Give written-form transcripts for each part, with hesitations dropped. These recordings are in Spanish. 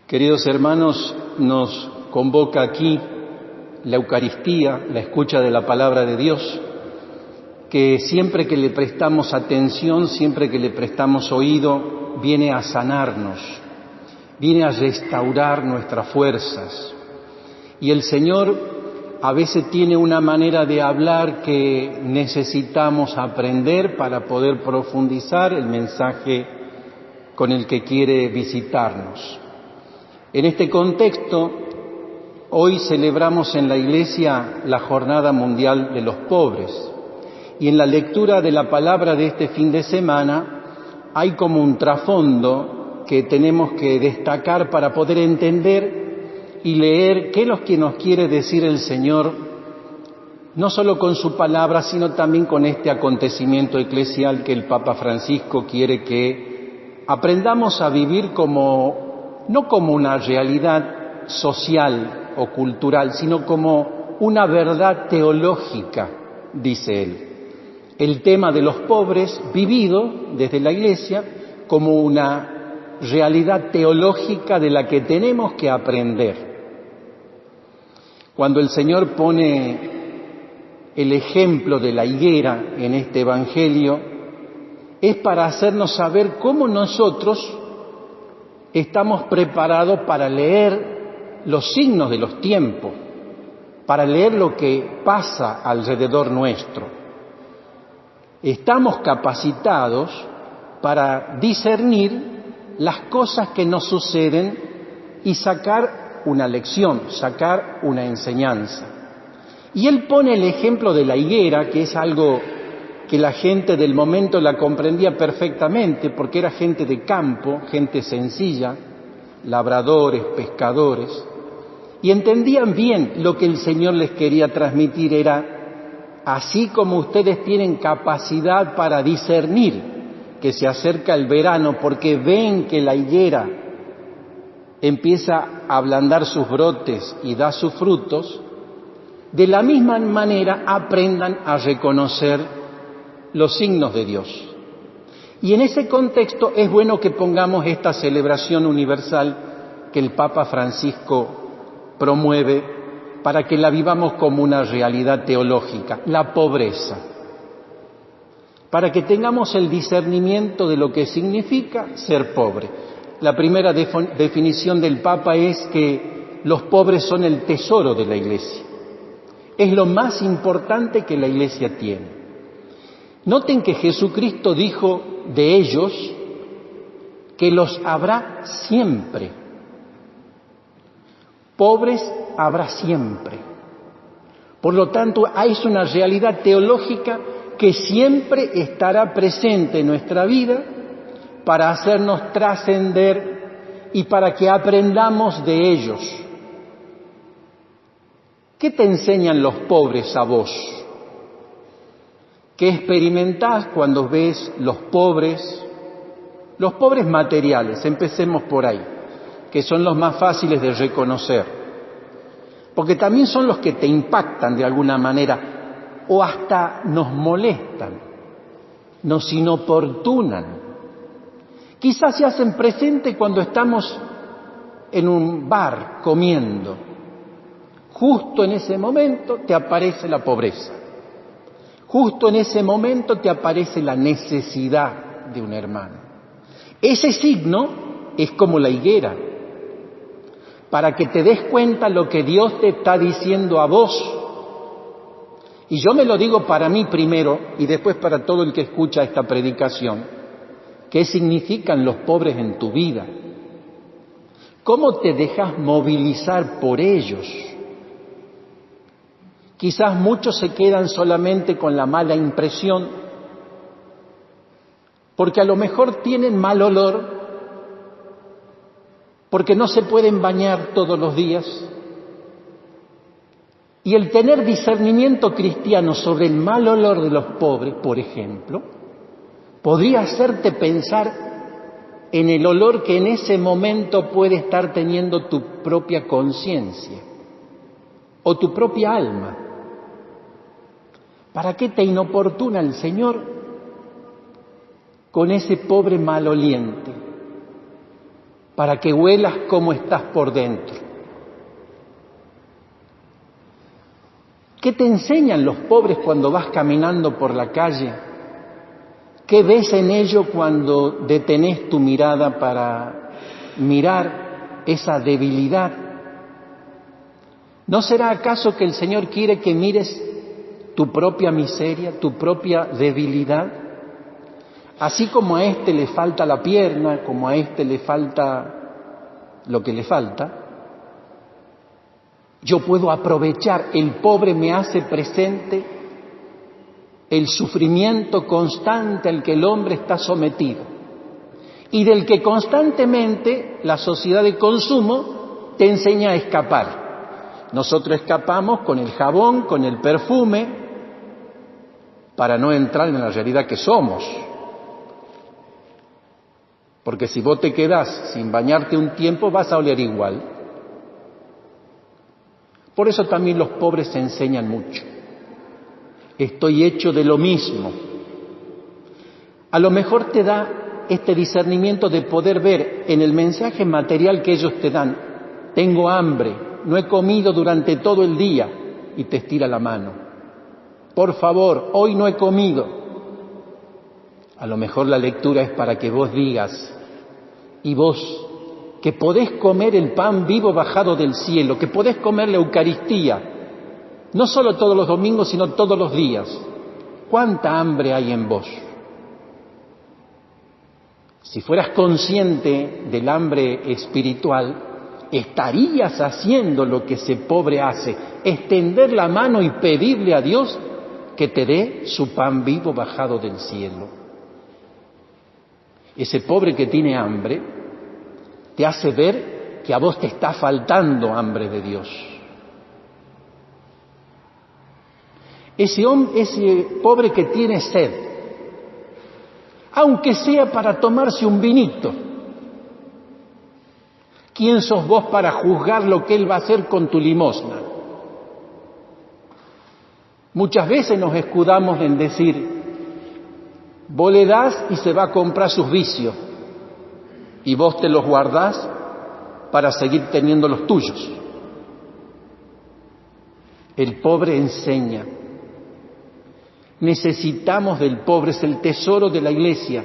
Queridos hermanos, nos convoca aquí la Eucaristía, la escucha de la palabra de Dios, que siempre que le prestamos atención, siempre que le prestamos oído, viene a sanarnos, viene a restaurar nuestras fuerzas. Y el Señor a veces tiene una manera de hablar que necesitamos aprender para poder profundizar el mensaje con el que quiere visitarnos. En este contexto, hoy celebramos en la Iglesia la Jornada Mundial de los Pobres, y en la lectura de la palabra de este fin de semana hay como un trasfondo que tenemos que destacar para poder entender y leer qué es lo que nos quiere decir el Señor, no solo con su palabra, sino también con este acontecimiento eclesial que el Papa Francisco quiere que aprendamos a vivir no como una realidad social o cultural, sino como una verdad teológica, dice él. El tema de los pobres vivido desde la Iglesia como una realidad teológica de la que tenemos que aprender. Cuando el Señor pone el ejemplo de la higuera en este Evangelio, es para hacernos saber cómo nosotros estamos preparados para leer los signos de los tiempos, para leer lo que pasa alrededor nuestro. Estamos capacitados para discernir las cosas que nos suceden y sacar una lección, sacar una enseñanza. Y él pone el ejemplo de la higuera, que es algo que la gente del momento la comprendía perfectamente, porque era gente de campo, gente sencilla, labradores, pescadores, y entendían bien lo que el Señor les quería transmitir. Era, así como ustedes tienen capacidad para discernir que se acerca el verano, porque ven que la higuera empieza a ablandar sus brotes y da sus frutos, de la misma manera aprendan a reconocer los signos de Dios. Y en ese contexto es bueno que pongamos esta celebración universal que el Papa Francisco promueve para que la vivamos como una realidad teológica, la pobreza, para que tengamos el discernimiento de lo que significa ser pobre. La primera definición del Papa es que los pobres son el tesoro de la Iglesia, es lo más importante que la Iglesia tiene. Noten que Jesucristo dijo de ellos que los habrá siempre. Pobres habrá siempre. Por lo tanto, es una realidad teológica que siempre estará presente en nuestra vida para hacernos trascender y para que aprendamos de ellos. ¿Qué te enseñan los pobres a vos? ¿Qué experimentás cuando ves los pobres materiales? Empecemos por ahí, que son los más fáciles de reconocer, porque también son los que te impactan de alguna manera, o hasta nos molestan, nos inoportunan. Quizás se hacen presente cuando estamos en un bar comiendo. Justo en ese momento te aparece la pobreza. Justo en ese momento te aparece la necesidad de un hermano. Ese signo es como la higuera, para que te des cuenta lo que Dios te está diciendo a vos. Y yo me lo digo para mí primero y después para todo el que escucha esta predicación. ¿Qué significan los pobres en tu vida? ¿Cómo te dejas movilizar por ellos? Quizás muchos se quedan solamente con la mala impresión, porque a lo mejor tienen mal olor, porque no se pueden bañar todos los días. Y el tener discernimiento cristiano sobre el mal olor de los pobres, por ejemplo, podría hacerte pensar en el olor que en ese momento puede estar teniendo tu propia conciencia o tu propia alma. ¿Para qué te inoportuna el Señor con ese pobre maloliente? para que huelas cómo estás por dentro. ¿Qué te enseñan los pobres cuando vas caminando por la calle? ¿Qué ves en ello cuando detenés tu mirada para mirar esa debilidad? ¿No será acaso que el Señor quiere que mires tu propia miseria, tu propia debilidad? Así como a este le falta la pierna, como a este le falta lo que le falta, yo puedo aprovechar, el pobre me hace presente el sufrimiento constante al que el hombre está sometido y del que constantemente la sociedad de consumo te enseña a escapar. Nosotros escapamos con el jabón, con el perfume, para no entrar en la realidad que somos. Porque si vos te quedás sin bañarte un tiempo, vas a oler igual. Por eso también los pobres se enseñan mucho. Estoy hecho de lo mismo. A lo mejor te da este discernimiento de poder ver en el mensaje material que ellos te dan, tengo hambre, no he comido durante todo el día, y te estira la mano. Por favor, hoy no he comido. A lo mejor la lectura es para que vos digas, y vos, que podés comer el pan vivo bajado del cielo, que podés comer la Eucaristía, no solo todos los domingos, sino todos los días. ¿Cuánta hambre hay en vos? Si fueras consciente del hambre espiritual, estarías haciendo lo que ese pobre hace, extender la mano y pedirle a Dios que te dé su pan vivo bajado del cielo. Ese pobre que tiene hambre te hace ver que a vos te está faltando hambre de Dios. Ese pobre que tiene sed, aunque sea para tomarse un vinito, ¿quién sos vos para juzgar lo que Él va a hacer con tu limosna? Muchas veces nos escudamos en decir, vos le das y se va a comprar sus vicios, y vos te los guardás para seguir teniendo los tuyos. El pobre enseña. Necesitamos del pobre, es el tesoro de la Iglesia.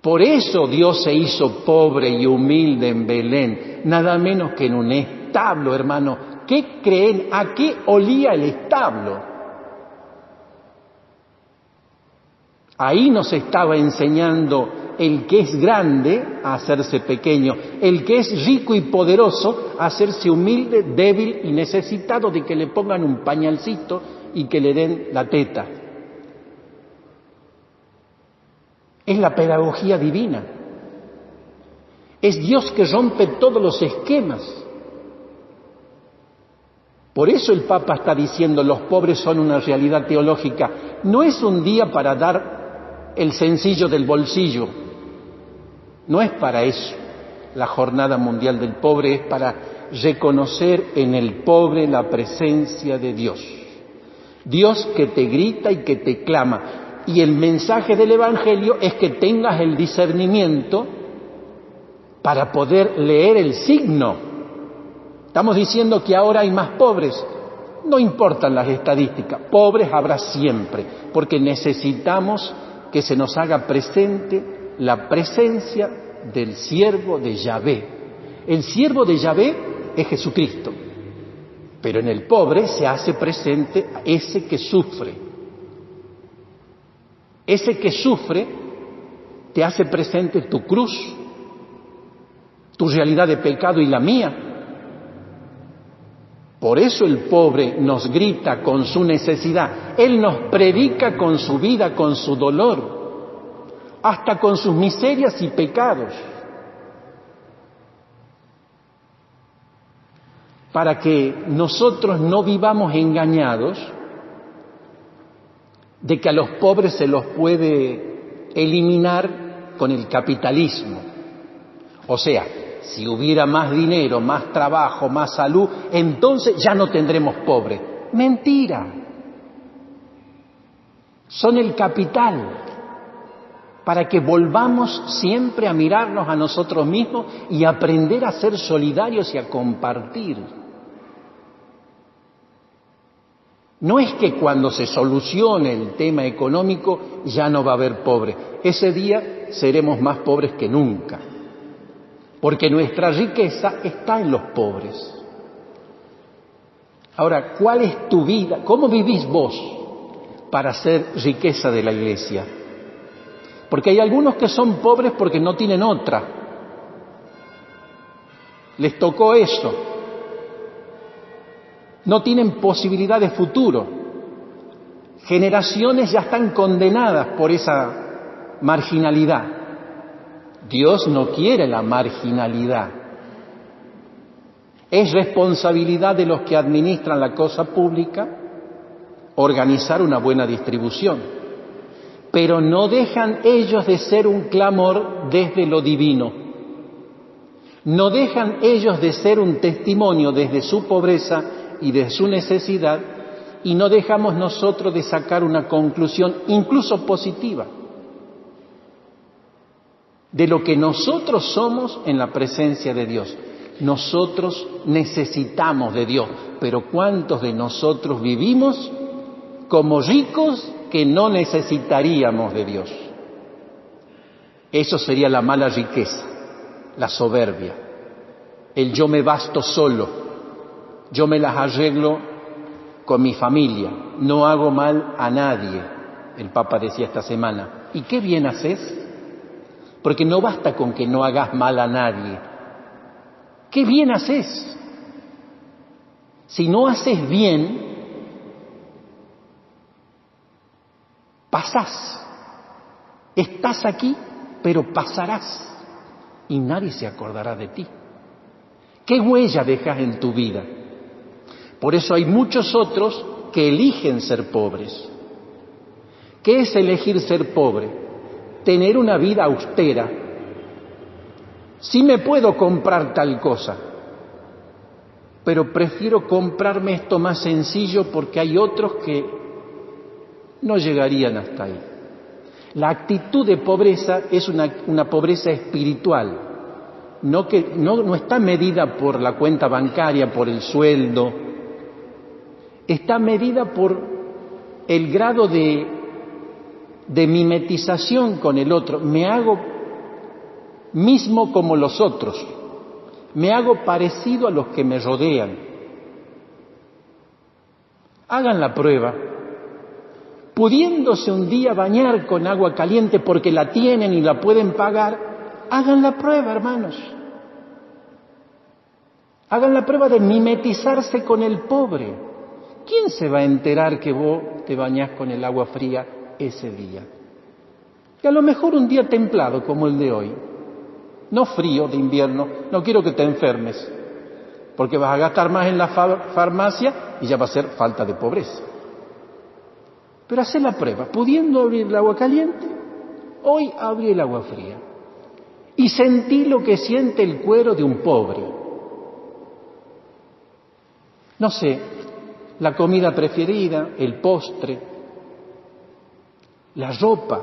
Por eso Dios se hizo pobre y humilde en Belén, nada menos que en un establo, hermano. ¿Qué creen? ¿A qué olía el establo? Ahí nos estaba enseñando el que es grande a hacerse pequeño, el que es rico y poderoso a hacerse humilde, débil y necesitado de que le pongan un pañalcito y que le den la teta. Es la pedagogía divina. Es Dios que rompe todos los esquemas. Por eso el Papa está diciendo, los pobres son una realidad teológica. No es un día para dar el sencillo del bolsillo. No es para eso. La Jornada Mundial del Pobre es para reconocer en el pobre la presencia de Dios. Dios que te grita y que te clama. Y el mensaje del Evangelio es que tengas el discernimiento para poder leer el signo. Estamos diciendo que ahora hay más pobres. No importan las estadísticas. Pobres habrá siempre, porque necesitamos que se nos haga presente la presencia del siervo de Yahvé. El siervo de Yahvé es Jesucristo, pero en el pobre se hace presente ese que sufre. Ese que sufre te hace presente tu cruz, tu realidad de pecado y la mía. Por eso el pobre nos grita con su necesidad, Él nos predica con su vida, con su dolor, hasta con sus miserias y pecados, para que nosotros no vivamos engañados de que a los pobres se los puede eliminar con el capitalismo. O sea, si hubiera más dinero, más trabajo, más salud, entonces ya no tendremos pobres. Mentira. Son el capital. para que volvamos siempre a mirarnos a nosotros mismos y aprender a ser solidarios y a compartir. No es que cuando se solucione el tema económico ya no va a haber pobres. Ese día seremos más pobres que nunca, porque nuestra riqueza está en los pobres. Ahora, ¿cuál es tu vida? ¿Cómo vivís vos para ser riqueza de la Iglesia? Porque hay algunos que son pobres porque no tienen otra. Les tocó eso. No tienen posibilidad de futuro. Generaciones ya están condenadas por esa marginalidad. Dios no quiere la marginalidad. Es responsabilidad de los que administran la cosa pública organizar una buena distribución. Pero no dejan ellos de ser un clamor desde lo divino. No dejan ellos de ser un testimonio desde su pobreza y de su necesidad, y no dejamos nosotros de sacar una conclusión incluso positiva de lo que nosotros somos en la presencia de Dios. Nosotros necesitamos de Dios, pero ¿cuántos de nosotros vivimos como ricos que no necesitaríamos de Dios? Eso sería la mala riqueza, la soberbia, el yo me basto solo. Yo me las arreglo con mi familia, no hago mal a nadie, el Papa decía esta semana. ¿Y qué bien haces? Porque no basta con que no hagas mal a nadie. ¿Qué bien haces? Si no haces bien, pasás. Estás aquí, pero pasarás y nadie se acordará de ti. ¿Qué huella dejas en tu vida? Por eso hay muchos otros que eligen ser pobres. ¿Qué es elegir ser pobre? Tener una vida austera. Sí me puedo comprar tal cosa, pero prefiero comprarme esto más sencillo porque hay otros que no llegarían hasta ahí. La actitud de pobreza es una pobreza espiritual, no está medida por la cuenta bancaria, por el sueldo. Está medida por el grado de mimetización con el otro. Me hago mismo como los otros. Me hago parecido a los que me rodean. Hagan la prueba. Pudiéndose un día bañar con agua caliente porque la tienen y la pueden pagar, hagan la prueba, hermanos. Hagan la prueba de mimetizarse con el pobre. ¿Quién se va a enterar que vos te bañás con el agua fría ese día? Y a lo mejor un día templado como el de hoy, no frío de invierno, no quiero que te enfermes, porque vas a gastar más en la farmacia y ya va a ser falta de pobreza. Pero hacé la prueba, pudiendo abrir el agua caliente, hoy abrí el agua fría y sentí lo que siente el cuero de un pobre. No sé, la comida preferida, el postre, la ropa.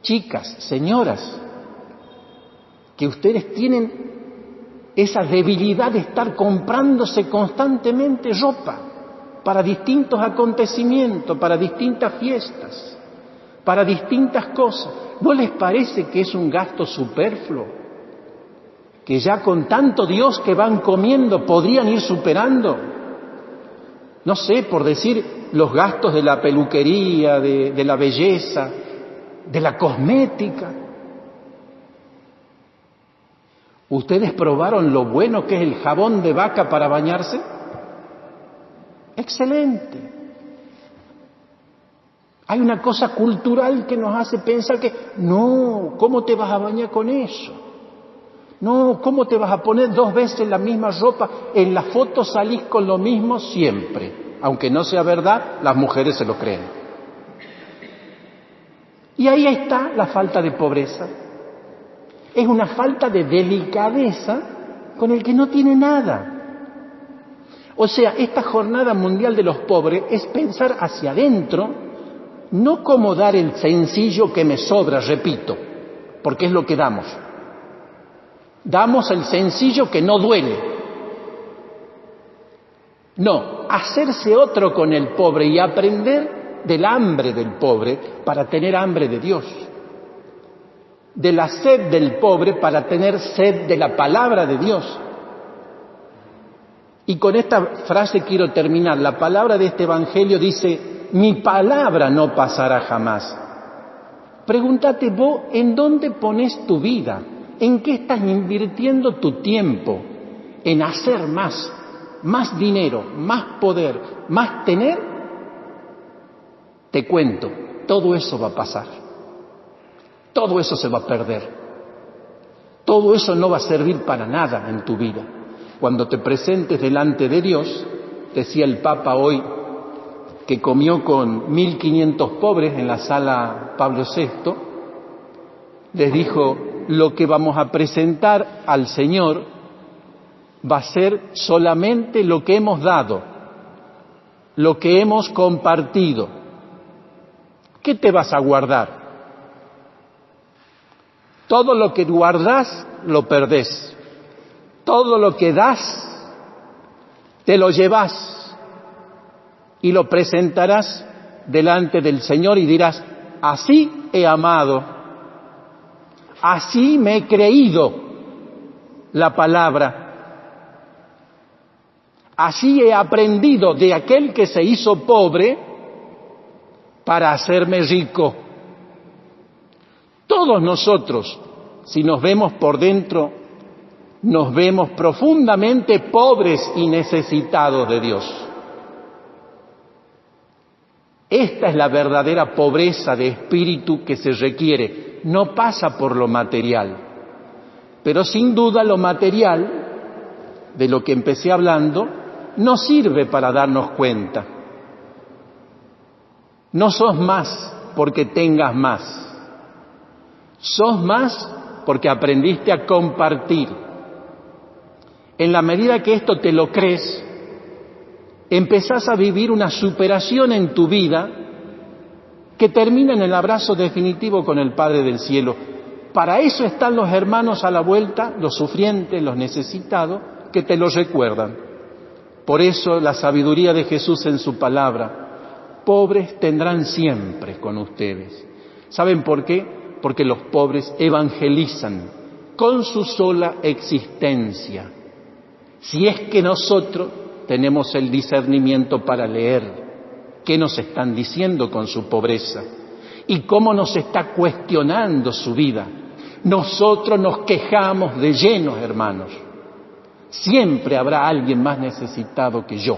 Chicas, señoras, que ustedes tienen esa debilidad de estar comprándose constantemente ropa para distintos acontecimientos, para distintas fiestas, para distintas cosas. ¿No les parece que es un gasto superfluo? Que ya con tanto Dios que van comiendo podrían ir superando. No sé, por decir, los gastos de la peluquería, de la belleza, de la cosmética. ¿Ustedes probaron lo bueno que es el jabón de vaca para bañarse? Excelente. Hay una cosa cultural que nos hace pensar que, no, ¿cómo te vas a bañar con eso? No, ¿cómo te vas a poner 2 veces la misma ropa? En la foto salís con lo mismo siempre. Aunque no sea verdad, las mujeres se lo creen. Y ahí está la falta de pobreza. Es una falta de delicadeza con el que no tiene nada. O sea, esta Jornada Mundial de los Pobres es pensar hacia adentro No como dar el sencillo que me sobra, repito, porque es lo que damos. Damos el sencillo que no duele. No, hacerse otro con el pobre y aprender del hambre del pobre para tener hambre de Dios. De la sed del pobre para tener sed de la palabra de Dios. Y con esta frase quiero terminar. La palabra de este evangelio dice: mi palabra no pasará jamás. Pregúntate vos, ¿en dónde pones tu vida? ¿En qué estás invirtiendo tu tiempo? ¿En hacer más? ¿Más dinero? ¿Más poder? ¿Más tener? Te cuento, todo eso va a pasar. Todo eso se va a perder. Todo eso no va a servir para nada en tu vida. Cuando te presentes delante de Dios, decía el Papa hoy, que comió con 1.500 pobres en la sala Pablo VI, les dijo: lo que vamos a presentar al Señor va a ser solamente lo que hemos dado, lo que hemos compartido. ¿Qué te vas a guardar? Todo lo que guardás lo perdés. Todo lo que das te lo llevas y lo presentarás delante del Señor y dirás: así he amado, así me he creído la palabra, así he aprendido de aquel que se hizo pobre para hacerme rico. Todos nosotros, si nos vemos por dentro, nos vemos profundamente pobres y necesitados de Dios. Esta es la verdadera pobreza de espíritu que se requiere. No pasa por lo material, pero sin duda lo material, de lo que empecé hablando, no sirve para darnos cuenta. No sos más porque tengas más. Sos más porque aprendiste a compartir. En la medida que esto te lo crees, empezás a vivir una superación en tu vida que termina en el abrazo definitivo con el Padre del Cielo. Para eso están los hermanos a la vuelta, los sufrientes, los necesitados, que te lo recuerdan. Por eso la sabiduría de Jesús en su palabra: pobres tendrán siempre con ustedes. ¿Saben por qué? Porque los pobres evangelizan con su sola existencia. Si es que nosotros tenemos el discernimiento para leer qué nos están diciendo con su pobreza y cómo nos está cuestionando su vida. Nosotros nos quejamos de lleno, hermanos. Siempre habrá alguien más necesitado que yo.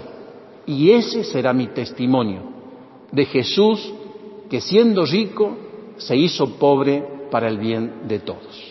Y ese será mi testimonio de Jesús, que siendo rico se hizo pobre para el bien de todos.